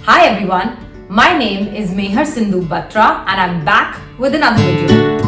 Hi everyone, my name is Mehar Sindhu Batra and I'm back with another video.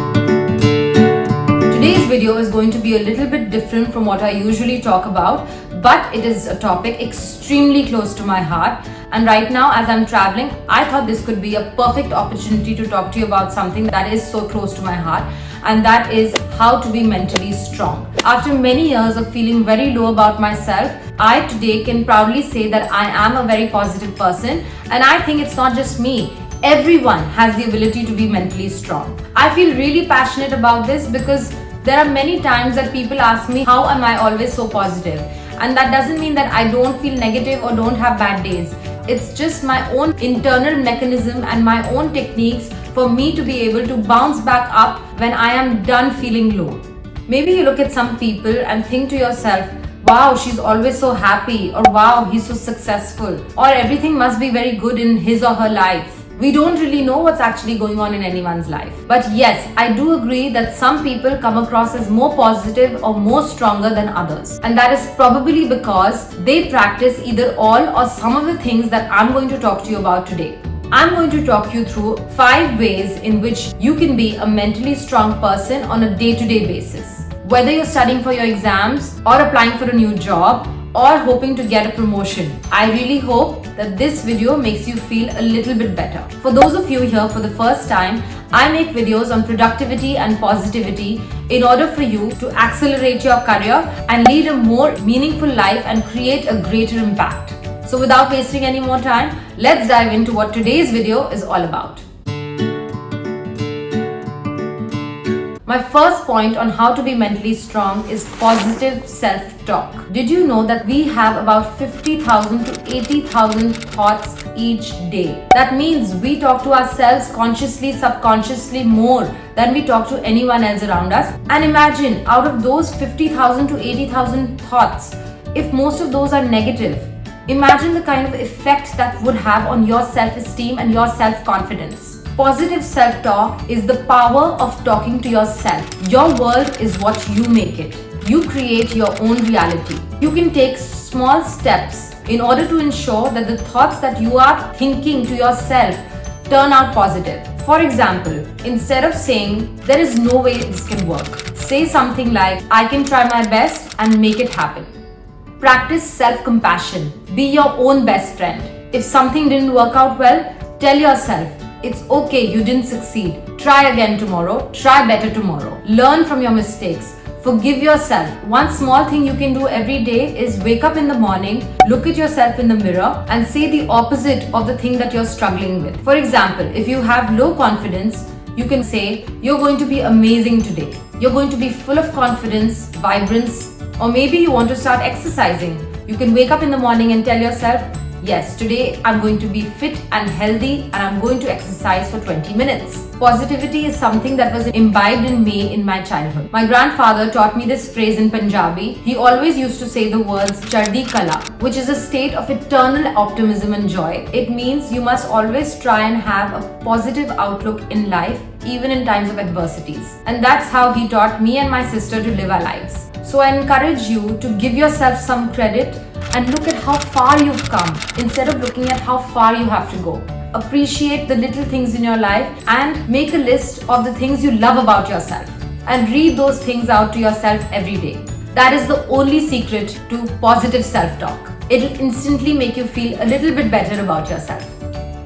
Today's video is going to be a little bit different from what I usually talk about, but it is a topic extremely close to my heart. And right now, as I'm traveling, I thought this could be a perfect opportunity to talk to you about something that is so close to my heart, and that is how to be mentally strong. After many years of feeling very low about myself, I today can proudly say that I am a very positive person, and I think it's not just me. Everyone has the ability to be mentally strong. I feel really passionate about this because there are many times that people ask me, how am I always so positive? And that doesn't mean that I don't feel negative or don't have bad days. It's just my own internal mechanism and my own techniques for me to be able to bounce back up when I am done feeling low. Maybe you look at some people and think to yourself, wow, she's always so happy, or wow, he's so successful, or everything must be very good in his or her life. We don't really know what's actually going on in anyone's life. But yes, I do agree that some people come across as more positive or more stronger than others. And that is probably because they practice either all or some of the things that I'm going to talk to you about today. I'm going to talk you through 5 ways in which you can be a mentally strong person on a day-to-day basis. Whether you're studying for your exams or applying for a new job, or hoping to get a promotion, I really hope that this video makes you feel a little bit better. For those of you here for the first time, I make videos on productivity and positivity in order for you to accelerate your career and lead a more meaningful life and create a greater impact. So without wasting any more time, let's dive into what today's video is all about. My first point on how to be mentally strong is positive self-talk. Did you know that we have about 50,000 to 80,000 thoughts each day? That means we talk to ourselves consciously, subconsciously more than we talk to anyone else around us. And imagine, out of those 50,000 to 80,000 thoughts, if most of those are negative, imagine the kind of effect that would have on your self-esteem and your self-confidence. Positive self-talk is the power of talking to yourself. Your world is what you make it. You create your own reality. You can take small steps in order to ensure that the thoughts that you are thinking to yourself turn out positive. For example, instead of saying, there is no way this can work, say something like, I can try my best and make it happen. Practice self-compassion. Be your own best friend. If something didn't work out well, tell yourself, it's okay, you didn't succeed. Try again tomorrow. Try better tomorrow. Learn from your mistakes. Forgive yourself. One small thing you can do every day is wake up in the morning, look at yourself in the mirror and say the opposite of the thing that you're struggling with. For example, if you have low confidence, you can say, you're going to be amazing today. You're going to be full of confidence, vibrance, or maybe you want to start exercising. You can wake up in the morning and tell yourself, yes, today I'm going to be fit and healthy and I'm going to exercise for 20 minutes. Positivity is something that was imbibed in me in my childhood. My grandfather taught me this phrase in Punjabi. He always used to say the words Chardi Kala, which is a state of eternal optimism and joy. It means you must always try and have a positive outlook in life, even in times of adversities. And that's how he taught me and my sister to live our lives. So I encourage you to give yourself some credit and look at how far you've come instead of looking at how far you have to go. Appreciate the little things in your life and make a list of the things you love about yourself and read those things out to yourself every day. That is the only secret to positive self-talk. It'll instantly make you feel a little bit better about yourself.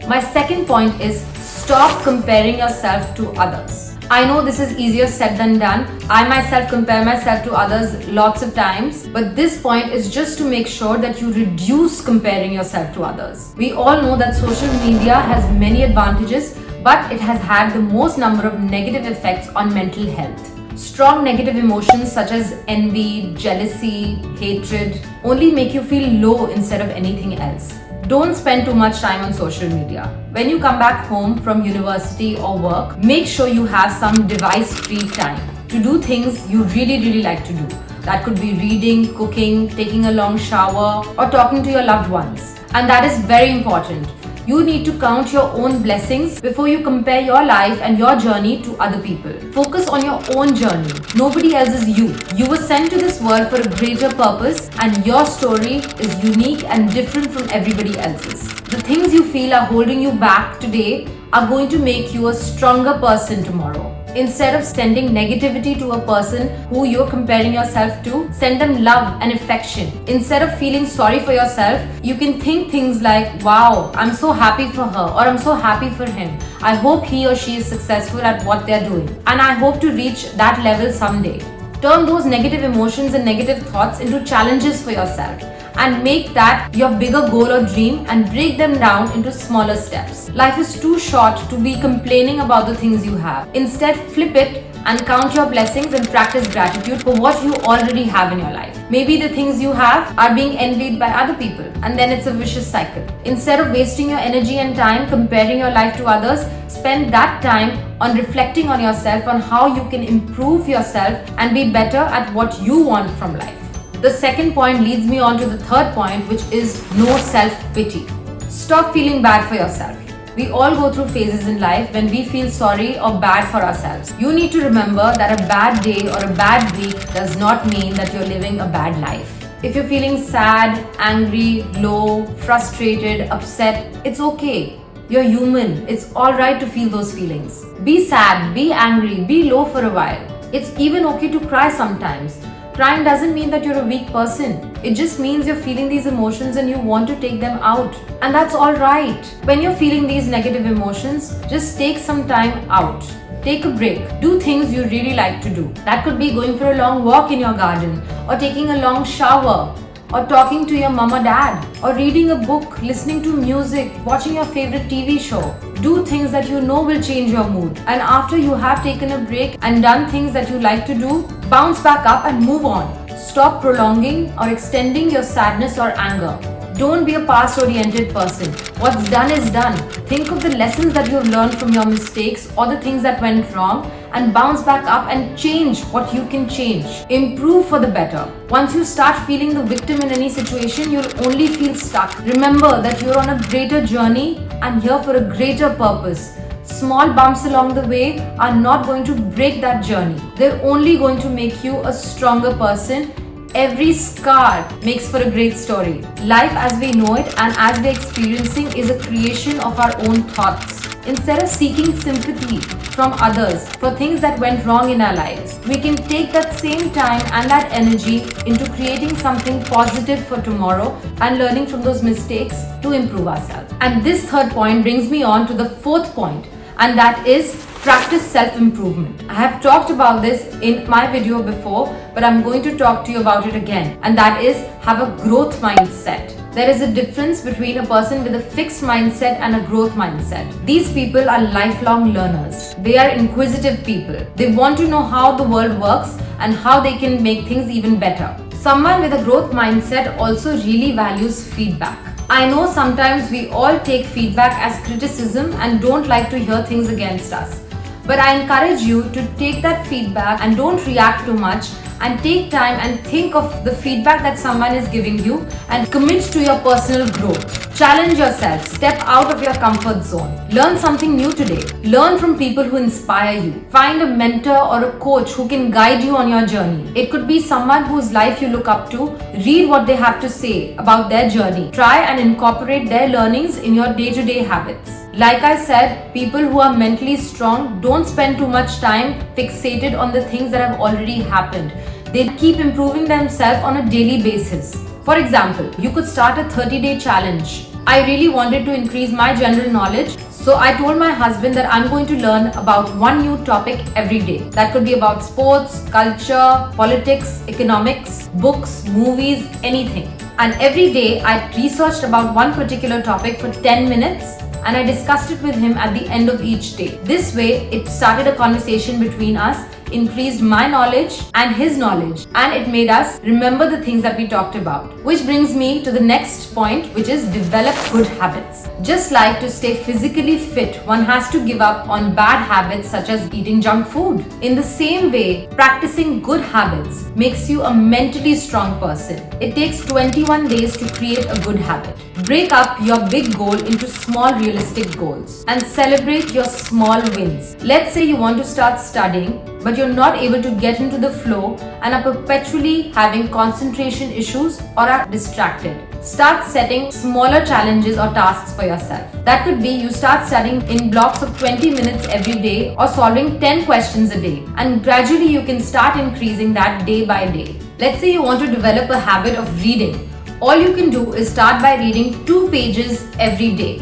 My second point is stop comparing yourself to others. I know this is easier said than done. I myself compare myself to others lots of times, but this point is just to make sure that you reduce comparing yourself to others. We all know that social media has many advantages, but it has had the most number of negative effects on mental health. Strong negative emotions such as envy, jealousy, hatred only make you feel low instead of anything else. Don't spend too much time on social media. When you come back home from university or work, make sure you have some device-free time to do things you really like to do. That could be reading, cooking, taking a long shower, or talking to your loved ones. And that is very important. You need to count your own blessings before you compare your life and your journey to other people. Focus on your own journey. Nobody else is you. You were sent to this world for a greater purpose, and your story is unique and different from everybody else's. The The things you feel are holding you back today are going to make you a stronger person tomorrow. Instead of sending negativity to a person who you're comparing yourself to, send them love and affection. Instead of feeling sorry for yourself, you can think things like, wow, I'm so happy for her, or I'm so happy for him. I hope he or she is successful at what they're doing, and I hope to reach that level someday. Turn those negative emotions and negative thoughts into challenges for yourself, and make that your bigger goal or dream and break them down into smaller steps. Life is too short to be complaining about the things you have. Instead, flip it and count your blessings and practice gratitude for what you already have in your life. Maybe the things you have are being envied by other people, and then it's a vicious cycle. Instead of wasting your energy and time comparing your life to others, spend that time on reflecting on yourself, on how you can improve yourself and be better at what you want from life. The second point leads me on to the third point, which is no self-pity. Stop feeling bad for yourself. We all go through phases in life when we feel sorry or bad for ourselves. You need to remember that a bad day or a bad week does not mean that you're living a bad life. If you're feeling sad, angry, low, frustrated, upset, it's okay. You're human. It's alright to feel those feelings. Be sad, be angry, be low for a while. It's even okay to cry sometimes. Crying doesn't mean that you're a weak person. It just means you're feeling these emotions and you want to take them out. And that's alright. When you're feeling these negative emotions, just take some time out. Take a break. Do things you really like to do. That could be going for a long walk in your garden, or taking a long shower, or talking to your mom or dad, or reading a book, listening to music, watching your favorite TV show. Do things that you know will change your mood. And after you have taken a break and done things that you like to do, bounce back up and move on. Stop prolonging or extending your sadness or anger. Don't be a past-oriented person. What's done is done. Think of the lessons that you've learned from your mistakes or the things that went wrong, and bounce back up and change what you can change. Improve for the better. Once you start feeling the victim in any situation, you'll only feel stuck. Remember that you're on a greater journey and here for a greater purpose. Small bumps along the way are not going to break that journey. They're only going to make you a stronger person. Every scar makes for a great story. Life as we know it and as we're experiencing is a creation of our own thoughts. Instead of seeking sympathy from others for things that went wrong in our lives, we can take that same time and that energy into creating something positive for tomorrow and learning from those mistakes to improve ourselves. And this third point brings me on to the fourth point, and that is practice self-improvement. I have talked about this in my video before, but I'm going to talk to you about it again, and that is have a growth mindset. There is a difference between a person with a fixed mindset and a growth mindset. These people are lifelong learners. They are inquisitive people. They want to know how the world works and how they can make things even better. Someone with a growth mindset also really values feedback. I know sometimes we all take feedback as criticism and don't like to hear things against us. But I encourage you to take that feedback and don't react too much, and take time and think of the feedback that someone is giving you and commit to your personal growth. Challenge yourself, step out of your comfort zone. Learn something new today. Learn from people who inspire you. Find a mentor or a coach who can guide you on your journey. It could be someone whose life you look up to. Read what they have to say about their journey. Try and incorporate their learnings in your day-to-day habits. Like I said, people who are mentally strong don't spend too much time fixated on the things that have already happened. They keep improving themselves on a daily basis. For example, you could start a 30-day challenge. I really wanted to increase my general knowledge, so I told my husband that I'm going to learn about one new topic every day. That could be about sports, culture, politics, economics, books, movies, anything. And every day I researched about one particular topic for 10 minutes. And I discussed it with him at the end of each day. This way, it started a conversation between us, increased my knowledge and his knowledge, and it made us remember the things that we talked about. Which brings me to the next point, which is develop good habits. Just like to stay physically fit, one has to give up on bad habits such as eating junk food. In the same way, practicing good habits makes you a mentally strong person. It takes 21 days to create a good habit. Break up your big goal into small realistic goals and celebrate your small wins. Let's say you want to start studying, but you're not able to get into the flow and are perpetually having concentration issues or are distracted. Start setting smaller challenges or tasks for yourself. That could be you start studying in blocks of 20 minutes every day or solving 10 questions a day. And gradually you can start increasing that day by day. Let's say you want to develop a habit of reading. All you can do is start by reading 2 pages every day.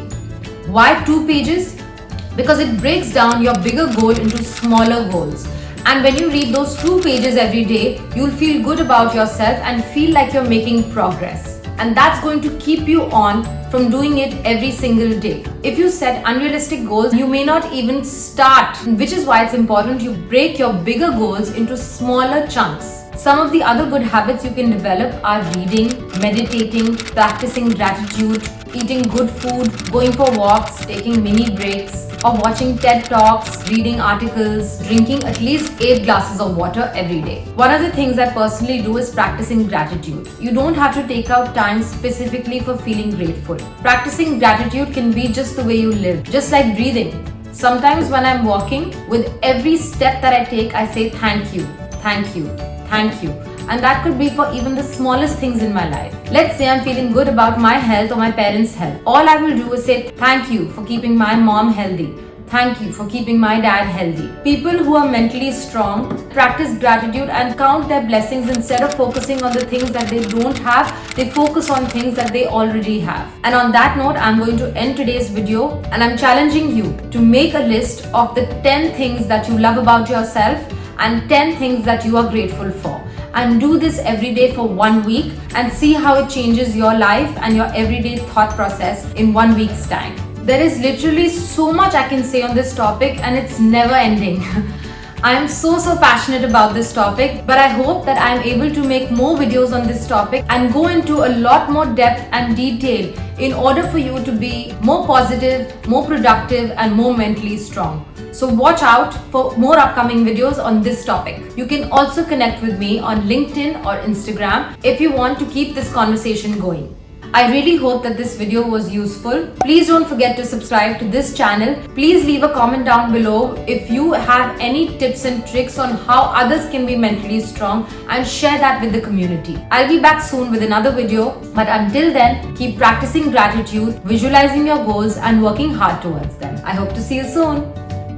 Why 2 pages? Because it breaks down your bigger goal into smaller goals. And when you read those 2 pages every day, you'll feel good about yourself and feel like you're making progress. And that's going to keep you on from doing it every single day. If you set unrealistic goals, you may not even start, which is why it's important you break your bigger goals into smaller chunks. Some of the other good habits you can develop are reading, meditating, practicing gratitude, eating good food, going for walks, taking mini breaks, or watching TED Talks, reading articles, drinking at least 8 glasses of water every day. One of the things I personally do is practicing gratitude. You don't have to take out time specifically for feeling grateful. Practicing gratitude can be just the way you live, just like breathing. Sometimes when I'm walking, with every step that I take, I say thank you, thank you, thank you. And that could be for even the smallest things in my life. Let's say I'm feeling good about my health or my parents' health. All I will do is say thank you for keeping my mom healthy. Thank you for keeping my dad healthy. People who are mentally strong practice gratitude and count their blessings. Instead of focusing on the things that they don't have, they focus on things that they already have. And on that note, I'm going to end today's video, and I'm challenging you to make a list of the 10 things that you love about yourself and 10 things that you are grateful for. And do this every day for 1 week and see how it changes your life and your everyday thought process in 1 week's time. There is literally so much I can say on this topic, and it's never ending. I am so passionate about this topic, but I hope that I am able to make more videos on this topic and go into a lot more depth and detail in order for you to be more positive, more productive, and more mentally strong. So watch out for more upcoming videos on this topic. You can also connect with me on LinkedIn or Instagram if you want to keep this conversation going. I really hope that this video was useful. Please don't forget to subscribe to this channel. Please leave a comment down below if you have any tips and tricks on how others can be mentally strong, and share that with the community. I'll be back soon with another video, but until then, keep practicing gratitude, visualizing your goals, and working hard towards them. I hope to see you soon.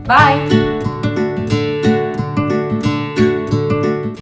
Bye.